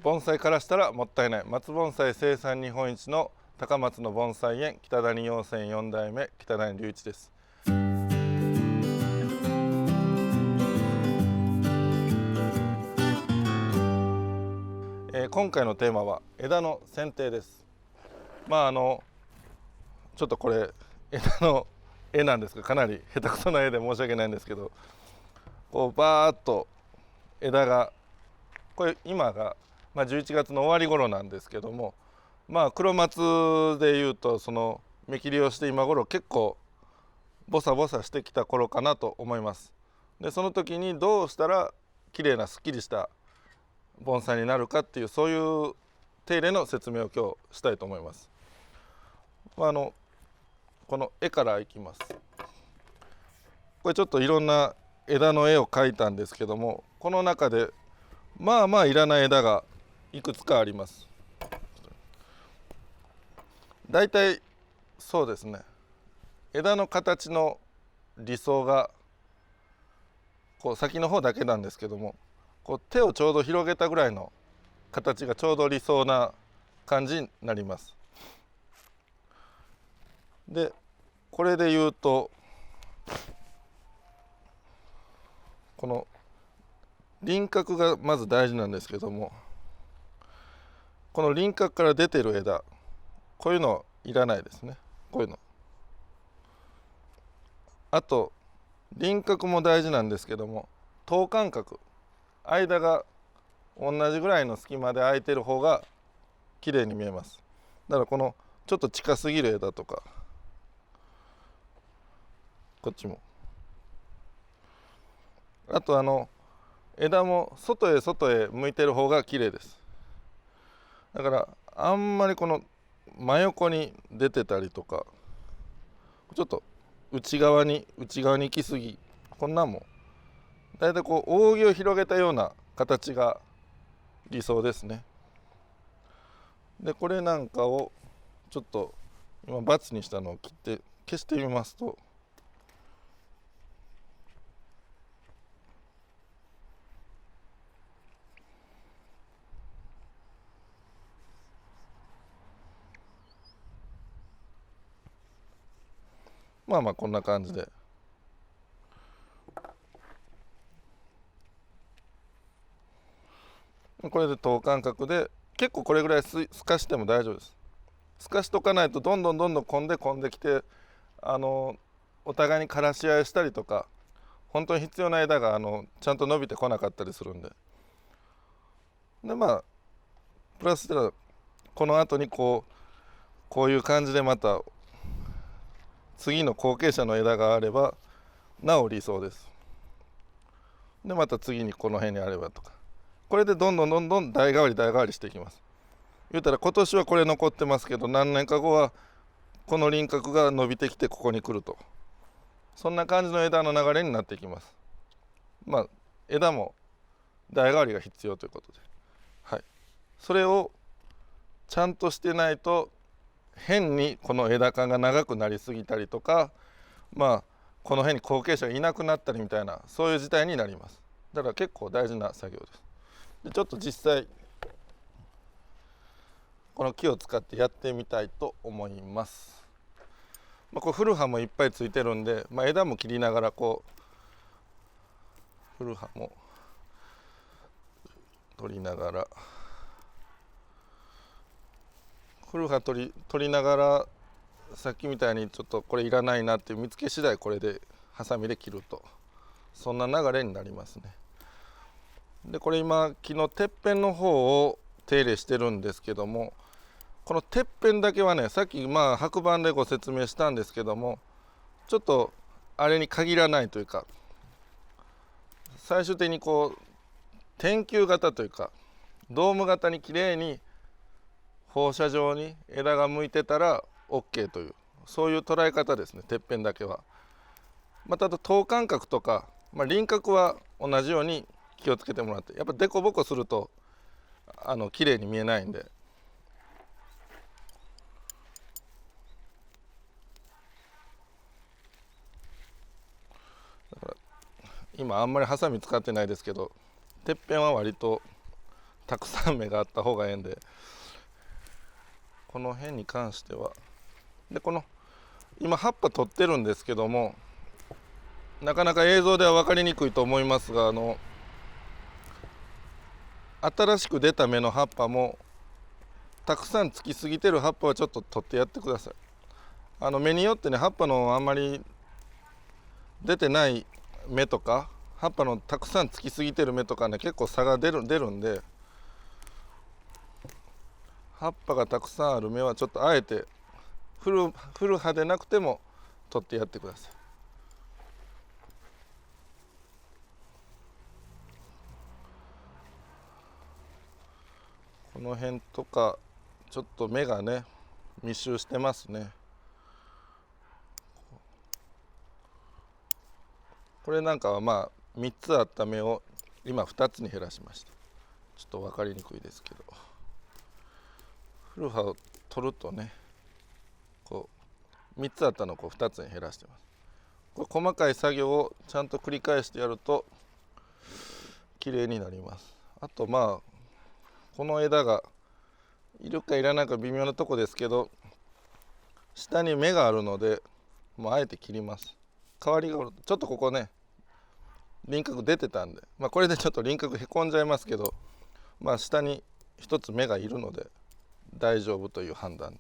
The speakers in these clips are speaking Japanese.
盆栽からしたらもったいない松盆栽生産日本一の高松の盆栽園北谷養泉4代目北谷隆一です。今回のテーマは枝の剪定です。ちょっとこれ枝の絵なんですが、かなり下手くそな絵で申し訳ないんですけど、こうバーッと枝がこれ今が、11月の終わり頃なんですけども、黒松でいうとその芽切りをして今頃結構ボサボサしてきた頃かなと思います。でその時にどうしたら綺麗なすっきりした盆栽になるかっていう、そういう手入れの説明を今日したいと思います。この絵からいきます。これちょっといろんな枝の絵を描いたんですけども、この中でいらない枝がいくつかあります。だいたいそうですね、枝の形の理想がこう先の方だけなんですけども、こう手をちょうど広げたぐらいの形がちょうど理想な感じになります。でこれで言うと、この輪郭がまず大事なんですけども、この輪郭から出てる枝、こういうのいらないですね。こういうの、あと輪郭も大事なんですけども、等間隔、間が同じぐらいの隙間で空いてる方が綺麗に見えます。だからこのちょっと近すぎる枝とか、こっちも、あと枝も外へ向いてる方が綺麗です。だからあんまりこの真横に出てたりとか、ちょっと内側に行き過ぎ、こんなんもだいたいこう扇を広げたような形が理想ですね。でこれなんかをちょっと今バツにしたのを切って消してみますと、こんな感じで、これで等間隔で結構これぐらいすかしても大丈夫です。すかしとかないとどんどん混んできて、お互いに枯らし合いしたりとか、本当に必要な枝がちゃんと伸びてこなかったりするんで、プラスではこの後にこういう感じでまた次の後継者の枝があればなお理想です。でまた次にこの辺にあればとか、これでどんどん代替わりしていきます。言うたら今年はこれ残ってますけど、何年か後はこの輪郭が伸びてきてここに来ると、そんな感じの枝の流れになっていきます。枝も代替わりが必要ということで、それをちゃんとしてないと変にこの枝幹が長くなりすぎたりとか、この辺に後継者がいなくなったりみたいな、そういう事態になります。だから結構大事な作業です。でちょっと実際この木を使ってやってみたいと思います。これ古葉もいっぱいついてるんで、枝も切りながら古葉も取りながら、古葉取りながら、さっきみたいにちょっとこれいらないなって見つけ次第これでハサミで切ると、そんな流れになりますね。でこれ今木のてっぺんの方を手入れしてるんですけども、このてっぺんだけはね、さっき白板でご説明したんですけども、ちょっとあれに限らないというか、最終的に天球型というかドーム型にきれいに放射状に枝が向いてたら OK という、そういう捉え方ですね、てっぺんだけは。ただ等間隔とか、輪郭は同じように気をつけてもらって、やっぱデコボコすると綺麗に見えないんで、だから今あんまりハサミ使ってないですけど、てっぺんは割とたくさん芽があった方がええんで、この辺に関してはで、この今葉っぱ取ってるんですけども、なかなか映像では分かりにくいと思いますが、新しく出た芽の葉っぱもたくさんつきすぎてる葉っぱはちょっと取ってやってください。芽によってね、葉っぱのあんまり出てない芽とか、葉っぱのたくさんつきすぎてる芽とかね、結構差が出るんで、葉っぱがたくさんある芽はちょっとあえてフル葉でなくても取ってやってください。この辺とかちょっと芽がね密集してますね。これなんかはまあ3つあった芽を今2つに減らしました。ちょっと分かりにくいですけど、フル葉を取るとね、こう3つあったのをこう2つに減らしてます。これ細かい作業をちゃんと繰り返してやると綺麗になります。あとまあこの枝がいるかいらないか微妙なとこですけど、下に芽があるのでもうあえて切ります。代わりがちょっとここね輪郭出てたんで、これでちょっと輪郭へこんじゃいますけど、下に一つ芽がいるので大丈夫という判断で。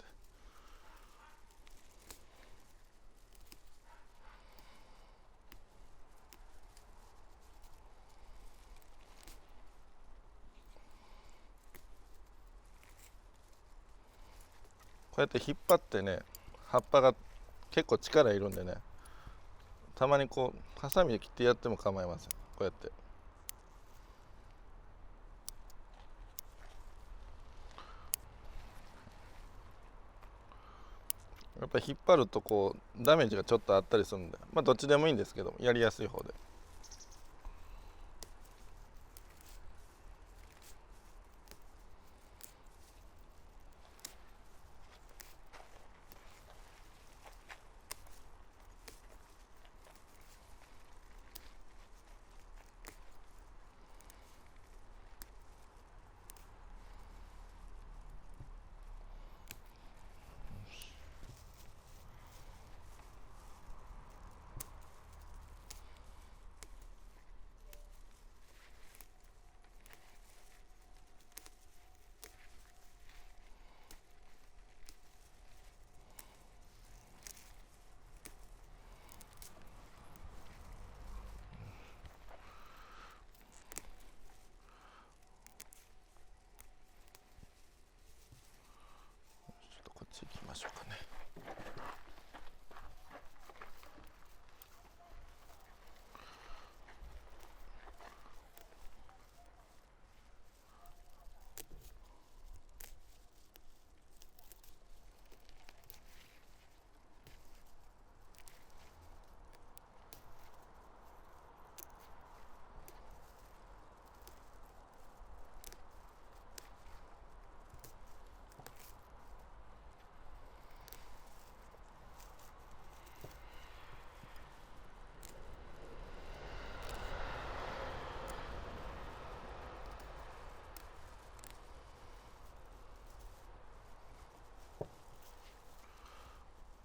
こうやって引っ張ってね、葉っぱが結構力いるんでね、たまにこうハサミで切ってやっても構いません。こうやってやっぱり引っ張るとこうダメージがちょっとあったりするんで、どっちでもいいんですけど、やりやすい方で。こっち行きましょうかね。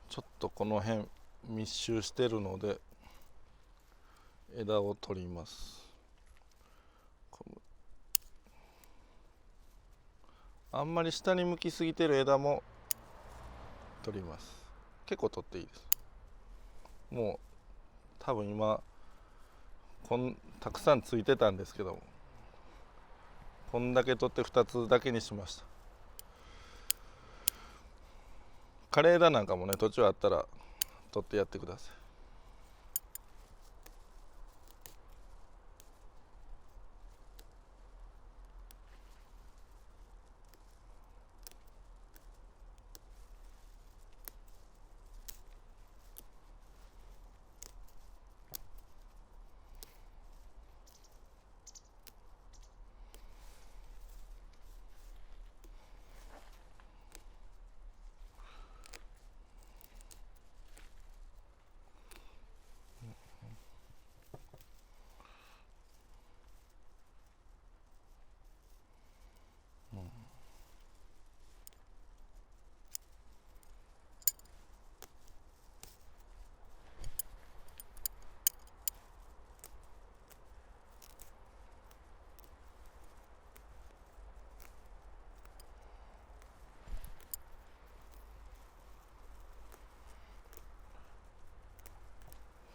ちょっとこの辺密集してるので枝を取ります。あんまり下に向きすぎてる枝も取ります。結構取っていいです。もう多分今たくさんついてたんですけども、こんだけ取って2つだけにしました。枯れ枝なんかもね途中あったら取ってやってください。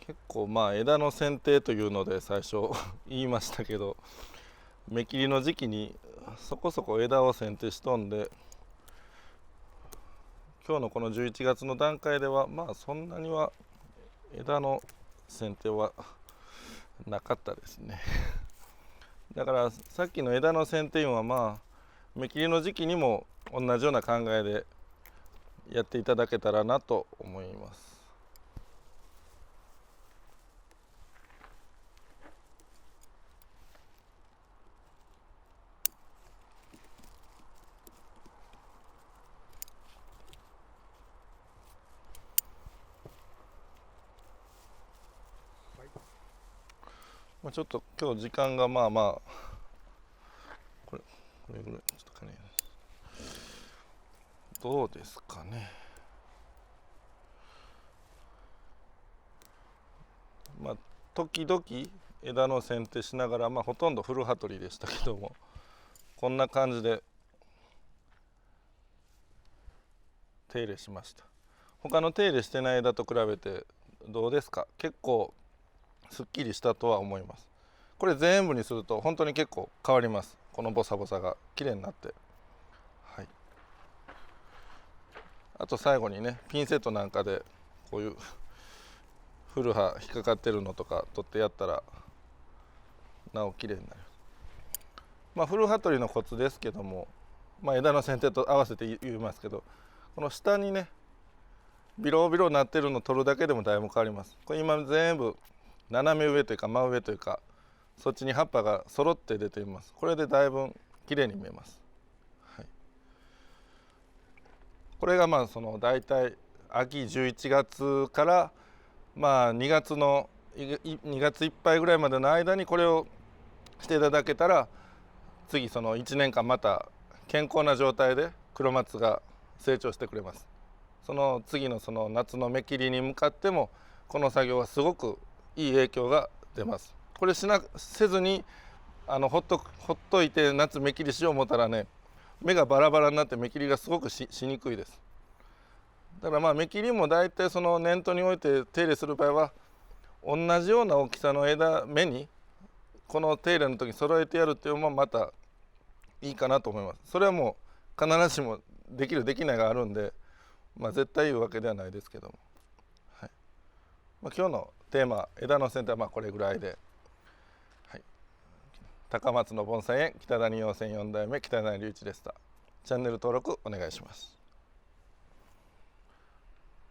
結構まあ枝の剪定というので最初言いましたけど、芽切りの時期にそこそこ枝を剪定しとんで、今日のこの11月の段階ではまあそんなには枝の剪定はなかったですね。だからさっきの枝の剪定はまあ芽切りの時期にも同じような考えでやっていただけたらなと思います。ちょっと今日時間がまあまあこれぐらいちょっとかね、どうですかね。まあ時々枝の剪定しながら、まあほとんど古葉取りでしたけども、こんな感じで手入れしました。他の手入れしてない枝と比べてどうですか？結構すっきりしたとは思います。これ全部にすると本当に結構変わります。このボサボサが綺麗になって、はい、あと最後にね、ピンセットなんかでこういう古葉引っかかってるのとか取ってやったらなお綺麗になる。まあ古葉取りのコツですけども、まあ、枝の剪定と合わせて言いますけど、この下にねビロビロなってるのを取るだけでもだいぶ変わります。これ今全部斜め上というか真上というか、そっちに葉っぱが揃って出ています。これでだいぶ綺麗に見えます。はい、これがまあその大体秋11月からまあ2月の2月いっぱいぐらいまでの間にこれをしていただけたら、次その1年間また健康な状態で黒松が成長してくれます。その次のその夏の芽切りに向かってもこの作業はすごくいい影響が出ます。これせずにほっといて夏芽切りしよう思ったらね、芽がバラバラになって芽切りがすごくしにくいです。だからまあ芽切りも大体その念頭に置いて手入れする場合は同じような大きさの芽にこの手入れの時に揃えてやるっていうのもまたいいかなと思います。それはもう必ずしもできるできないがあるんで、まあ、絶対言うわけではないですけども、はい、まあ、今日のテーマ枝の剪定はまあこれぐらいで、はい、高松の盆栽園北谷養蚕4代目北谷隆一でした。チャンネル登録お願いします。